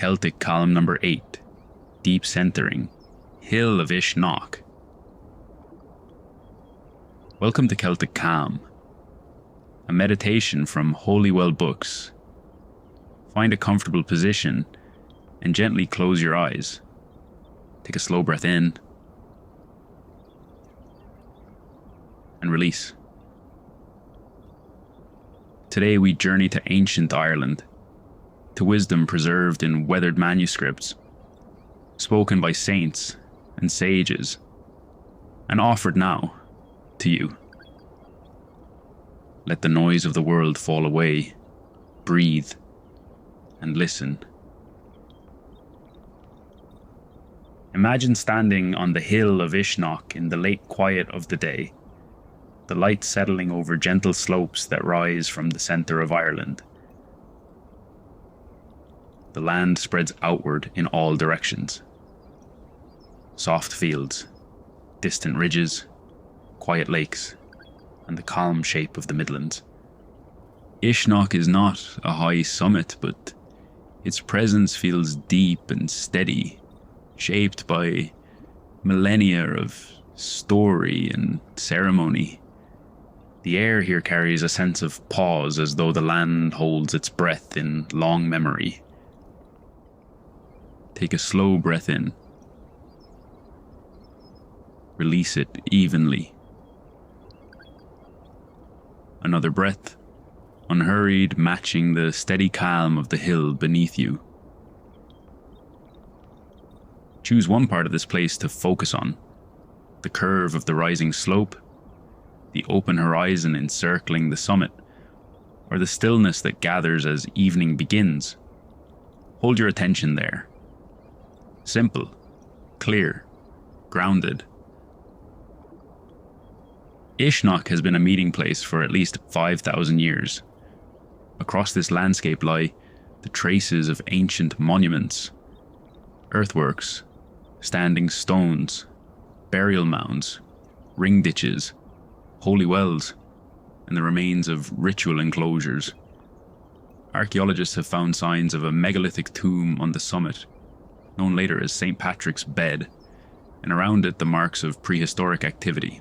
Celtic column number 8, deep centering, Hill of Uisnigh. Welcome to Celtic Calm, a meditation from Holywell Books. Find a comfortable position and gently close your eyes. Take a slow breath in and release. Today we journey to ancient Ireland, to wisdom preserved in weathered manuscripts, spoken by saints and sages, and offered now to you. Let the noise of the world fall away, breathe, and listen. Imagine standing on the Hill of Uisnigh in the late quiet of the day, the light settling over gentle slopes that rise from the centre of Ireland. The land spreads outward in all directions. Soft fields, distant ridges, quiet lakes, and the calm shape of the midlands. Uisnigh is not a high summit, but its presence feels deep and steady, shaped by millennia of story and ceremony. The air here carries a sense of pause, as though the land holds its breath in long memory. Take a slow breath in. Release it evenly. Another breath, unhurried, matching the steady calm of the hill beneath you. Choose one part of this place to focus on: the curve of the rising slope, the open horizon encircling the summit, or the stillness that gathers as evening begins. Hold your attention there. Simple, clear, grounded. Uisnigh has been a meeting place for at least 5,000 years. Across this landscape lie the traces of ancient monuments, earthworks, standing stones, burial mounds, ring ditches, holy wells, and the remains of ritual enclosures. Archaeologists have found signs of a megalithic tomb on the summit, known later as St. Patrick's Bed, and around it the marks of prehistoric activity.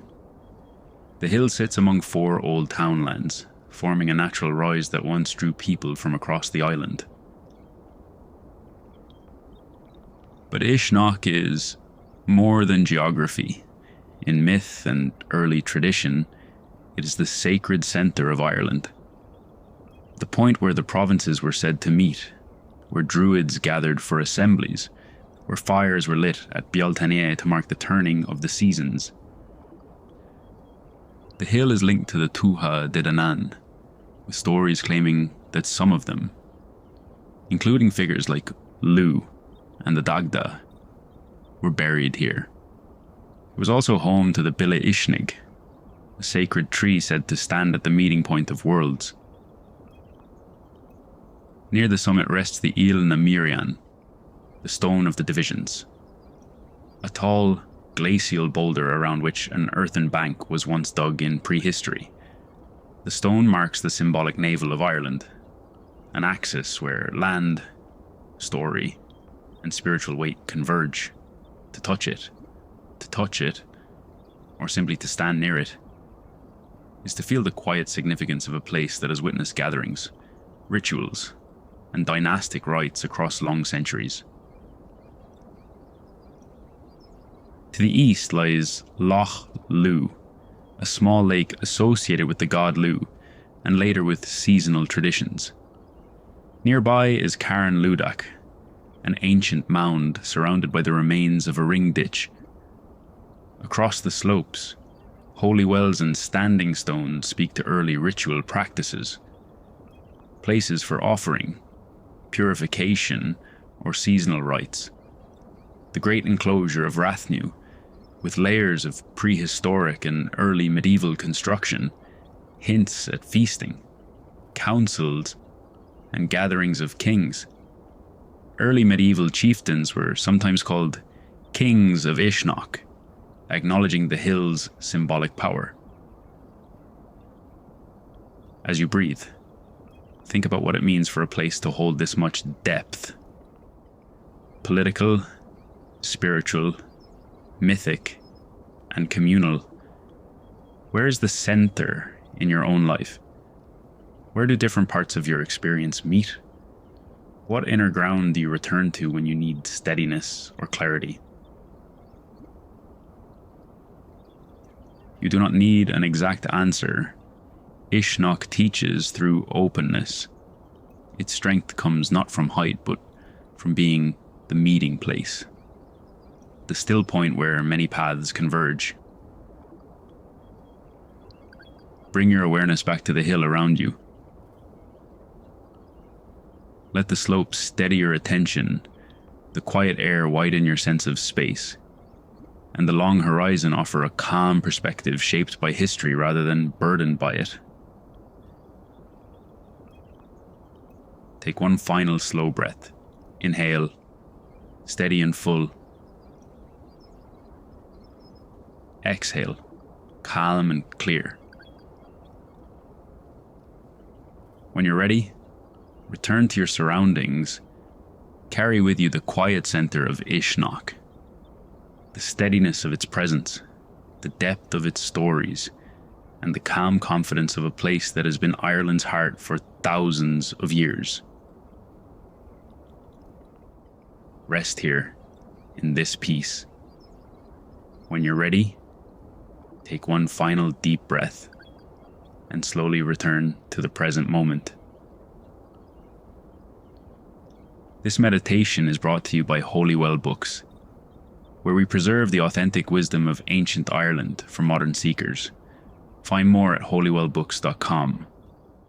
The hill sits among 4 old townlands, forming a natural rise that once drew people from across the island. But Uisnigh is more than geography. In myth and early tradition, it is the sacred centre of Ireland. The point where the provinces were said to meet, where druids gathered for assemblies, where fires were lit at Bealtaine to mark the turning of the seasons. The hill is linked to the Tuatha Dé Danann, with stories claiming that some of them, including figures like Lugh and the Dagda, were buried here. It was also home to the Bile Uisnig, a sacred tree said to stand at the meeting point of worlds. Near the summit rests the Íl na Míreann, the stone of the divisions, a tall, glacial boulder around which an earthen bank was once dug in prehistory. The stone marks the symbolic navel of Ireland, an axis where land, story, and spiritual weight converge. To touch it, or simply to stand near it, is to feel the quiet significance of a place that has witnessed gatherings, rituals, and dynastic rites across long centuries. To the east lies Loch Lugh, a small lake associated with the god Lugh, and later with seasonal traditions. Nearby is Carn Ludac, an ancient mound surrounded by the remains of a ring ditch. Across the slopes, holy wells and standing stones speak to early ritual practices, places for offering, purification, or seasonal rites. The great enclosure of Rathnew, with layers of prehistoric and early medieval construction, hints at feasting, councils, and gatherings of kings. Early medieval chieftains were sometimes called kings of Uisnigh, acknowledging the hill's symbolic power. As you breathe, think about what it means for a place to hold this much depth. political, spiritual, mythic, and communal, where is the center in your own life? Where do different parts of your experience meet? What inner ground do you return to when you need steadiness or clarity? You do not need an exact answer. Uisneach teaches through openness. Its strength comes not from height, but from being the meeting place, the still point where many paths converge. Bring your awareness back to the hill around you. Let the slopes steady your attention, the quiet air widen your sense of space, and the long horizon offer a calm perspective shaped by history rather than burdened by it. Take one final slow breath. Inhale, steady and full. Exhale, calm and clear. When you're ready, return to your surroundings. Carry with you the quiet center of Uisneach, the steadiness of its presence, the depth of its stories, and the calm confidence of a place that has been Ireland's heart for thousands of years. Rest here, in this peace. When you're ready, take one final deep breath and slowly return to the present moment. This meditation is brought to you by Holywell Books, where we preserve the authentic wisdom of ancient Ireland for modern seekers. Find more at holywellbooks.com.